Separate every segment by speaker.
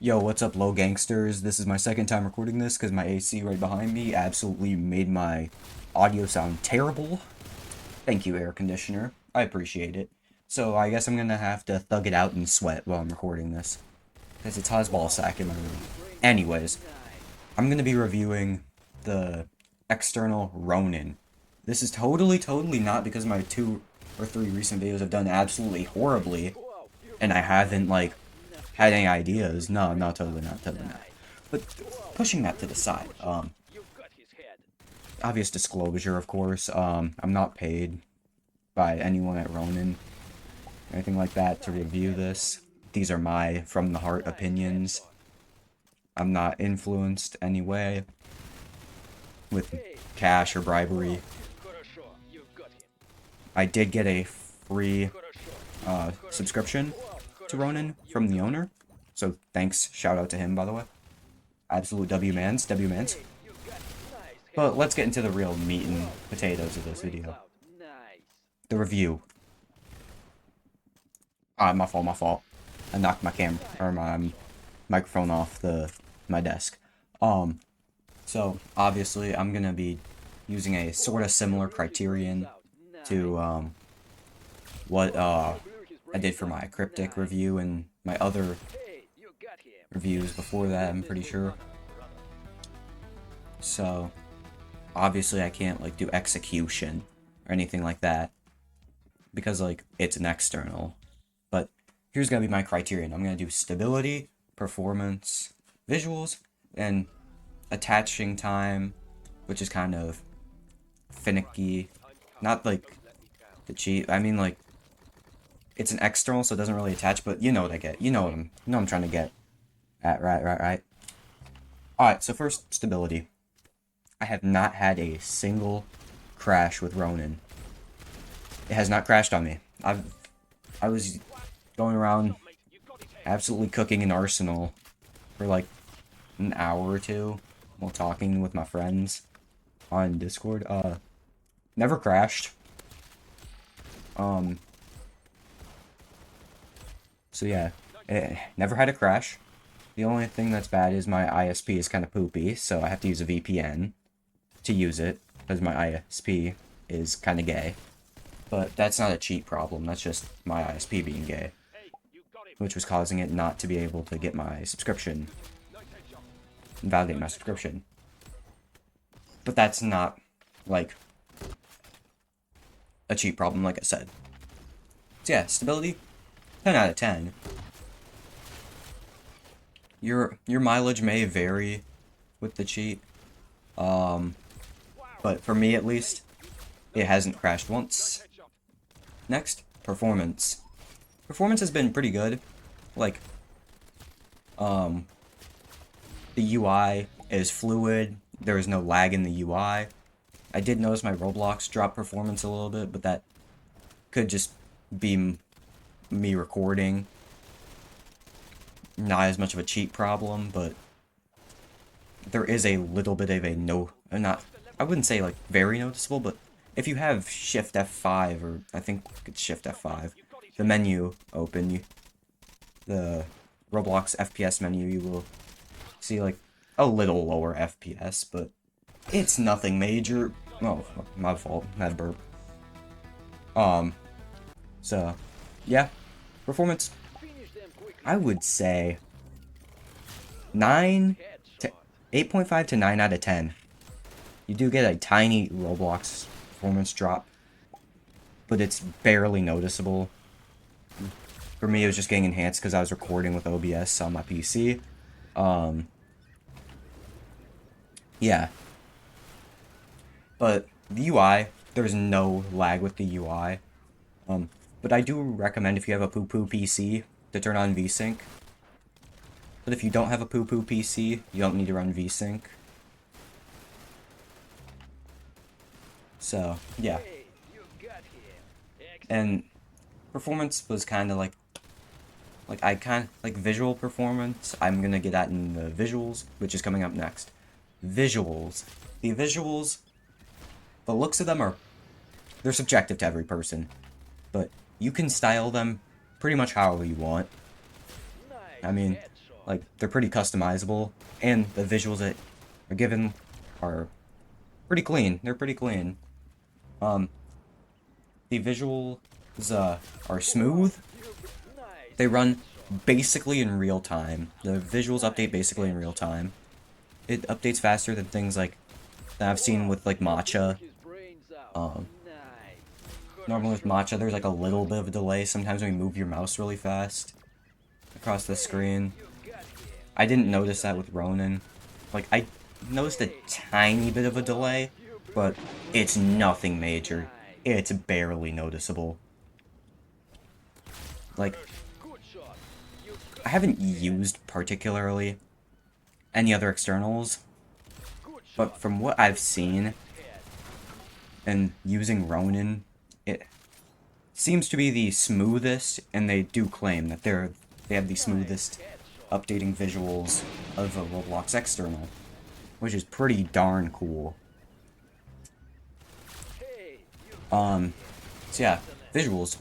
Speaker 1: Yo, what's up, low gangsters? This is my second time recording this because my AC right behind me absolutely made my audio sound terrible. Thank you, air conditioner. I appreciate it. So I guess I'm gonna have to thug it out and sweat while I'm recording this because it's hot as ball sack in my room. Anyways, I'm gonna be reviewing the external Ronin. This is totally not because my 2 or 3 recent videos have done absolutely horribly and I haven't had any ideas. No, no, totally not. But pushing that to the side, obvious disclosure, of course. I'm not paid by anyone at Ronin, or anything like that, to review this. These are my from the heart opinions. I'm not influenced anyway with cash or bribery. I did get a free subscription to Ronin from the owner, so thanks, shout out to him, by the way. Absolute W-mans, W-mans. But let's get into the real meat and potatoes of this video. The review. My fault. I knocked my camera, or my microphone off my desk. So, obviously, I'm gonna be using a sort of similar criterion to, what, I did for my cryptic review and my other reviews before that, I'm pretty sure. So, obviously I can't, do execution or anything like that because, it's an external. But here's gonna be my criterion. I'm gonna do stability, performance, visuals, and attaching time, which is kind of finicky. Not, the cheat. I mean, it's an external, so it doesn't really attach, but you know what I get. You know what I'm trying to get at, right. Alright, so first, stability. I have not had a single crash with Ronin. It has not crashed on me. I was going around absolutely cooking an arsenal for an hour or two while talking with my friends on Discord. Never crashed. So yeah, never had a crash. The only thing that's bad is my ISP is kind of poopy, so I have to use a VPN to use it, because my ISP is kind of gay. But that's not a cheat problem, that's just my ISP being gay, which was causing it not to be able to get my subscription, validate my subscription. But that's not, a cheat problem, like I said. So yeah, stability, 10 out of 10. Your mileage may vary with the cheat, but for me at least, it hasn't crashed once. Next, performance. Performance has been pretty good. The UI is fluid, there is no lag in the UI. I did notice my Roblox dropped performance a little bit, but that could just be me recording. Not as much of a cheat problem, but there is a little bit of I wouldn't say very noticeable, but if you have Shift F5, or I think it's Shift F5, the menu open, the Roblox FPS menu, you will see a little lower FPS, but it's nothing major. Oh, my fault, that burp. So, yeah, performance, I would say 8.5 to 9 out of 10. You do get a tiny Roblox performance drop, but it's barely noticeable. For me, it was just getting enhanced because I was recording with OBS on my PC. Yeah. But the UI, there's no lag with the UI. But I do recommend, if you have a poo-poo PC, to turn on VSync. But if you don't have a poo-poo PC, you don't need to run VSync. So, yeah. And performance was kind of visual performance. I'm gonna get that in the visuals, which is coming up next. Visuals. The visuals, the looks of them they're subjective to every person, but you can style them pretty much however you want. I mean, Like, they're pretty customizable, and the visuals that are given are pretty clean. They're pretty clean. The visuals are smooth. They run basically in real time. The visuals update basically in real time. It updates faster than things like that I've seen with like Matcha. Normally with Matcha, there's like a little bit of a delay sometimes when you move your mouse really fast across the screen. I didn't notice that with Ronin. Like, I noticed a tiny bit of a delay, but it's nothing major. It's barely noticeable. Like, I haven't used particularly any other externals, but from what I've seen and using Ronin, it seems to be the smoothest, and they do claim that they have the smoothest updating visuals of a Roblox external, which is pretty darn cool. So yeah, visuals.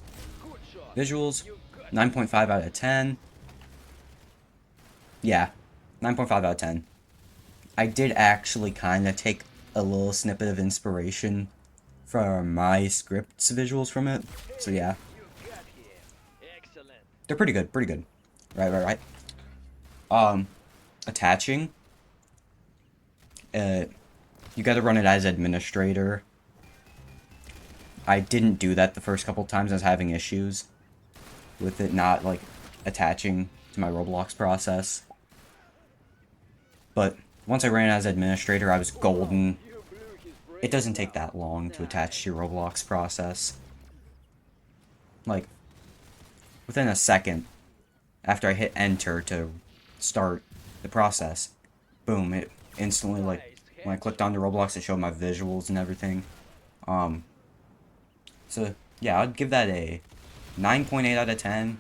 Speaker 1: Visuals, 9.5 out of 10. Yeah, 9.5 out of 10. I did actually kind of take a little snippet of inspiration from my script's visuals from it. So yeah. They're pretty good, pretty good. Right. Attaching. You gotta run it as administrator. I didn't do that the first couple times. I was having issues with it not, like, attaching to my Roblox process. But once I ran as administrator, I was golden. It doesn't take that long to attach to your Roblox process. Like, within a second, after I hit enter to start the process, boom, it instantly, like, when I clicked onto Roblox, it showed my visuals and everything. So, yeah, I'd give that a 9.8 out of 10.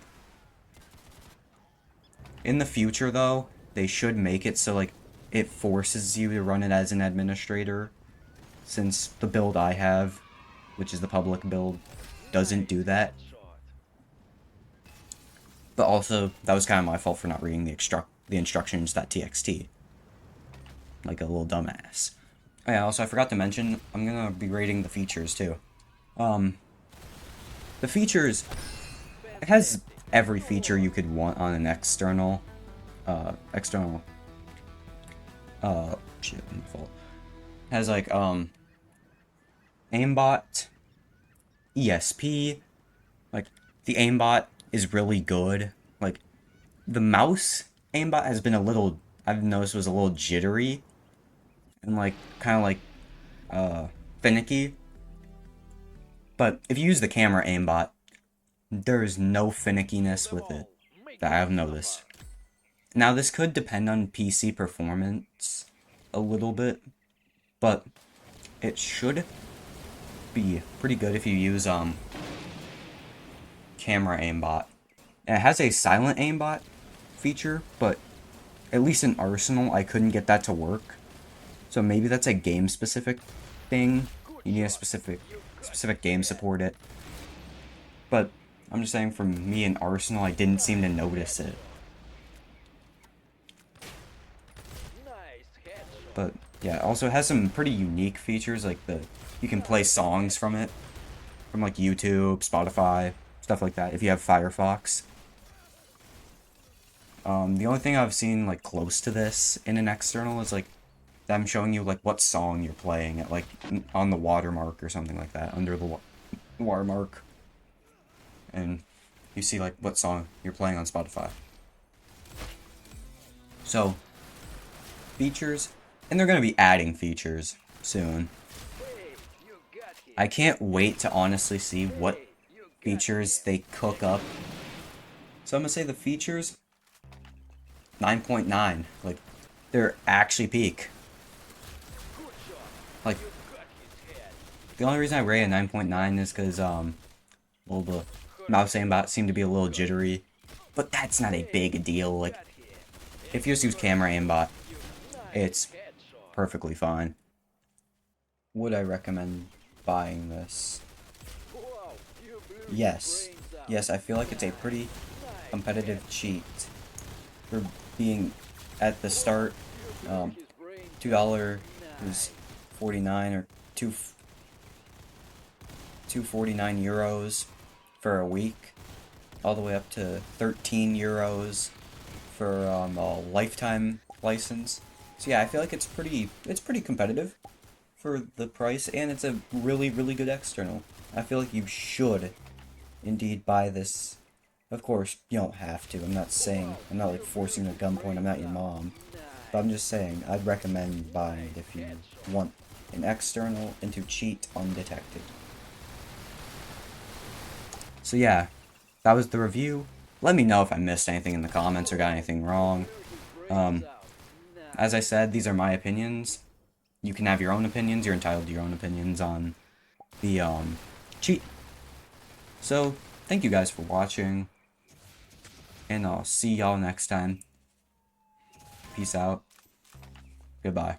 Speaker 1: In the future, though, they should make it so, like, it forces you to run it as an administrator, since the build I have, which is the public build, doesn't do that. But also, that was kind of my fault for not reading the instructions.txt. Like a little dumbass. Oh yeah, also I forgot to mention, I'm gonna be rating the features too. The features, it has every feature you could want on an external, shit, my fault. It has like, aimbot, ESP, like, the aimbot is really good. Like, the mouse aimbot has been a little, I've noticed was a little jittery, and like, kind of like, finicky. But if you use the camera aimbot, there is no finickiness with it that I've noticed. Now, this could depend on PC performance a little bit, but it should be pretty good if you use camera aimbot. And it has a silent aimbot feature, but at least in Arsenal, I couldn't get that to work. So maybe that's a game-specific thing. You need a specific game support it. But I'm just saying, from me in Arsenal, I didn't seem to notice it. But yeah, also it has some pretty unique features, like you can play songs from it, from like YouTube, Spotify, stuff like that, if you have Firefox. The only thing I've seen like close to this in an external is like them showing you like what song you're playing at, like on the watermark or something like that, under the watermark, and you see like what song you're playing on Spotify. So, features, and they're going to be adding features soon. I can't wait to honestly see what features they cook up. So I'm going to say the features, 9.9. Like, they're actually peak. Like, the only reason I rate a 9.9 is because, well, the mouse aimbot seemed to be a little jittery. But that's not a big deal. Like, if you just use camera aimbot, it's perfectly fine. Would I recommend buying this? Yes. Yes, I feel like it's a pretty competitive cheat. For being at the start, $2 is 49 or 249 euros for a week, all the way up to 13 euros for a lifetime license. So yeah, I feel like it's pretty competitive for the price, and it's a really good external. I feel like you should indeed buy this. Of course, you don't have to. I'm not like forcing you at gunpoint. I'm not your mom. But I'm just saying, I'd recommend buying it if you want an external and to cheat undetected. So yeah, that was the review. Let me know if I missed anything in the comments or got anything wrong. As I said, these are my opinions. You can have your own opinions. You're entitled to your own opinions on the cheat. So, thank you guys for watching, and I'll see y'all next time. Peace out. Goodbye.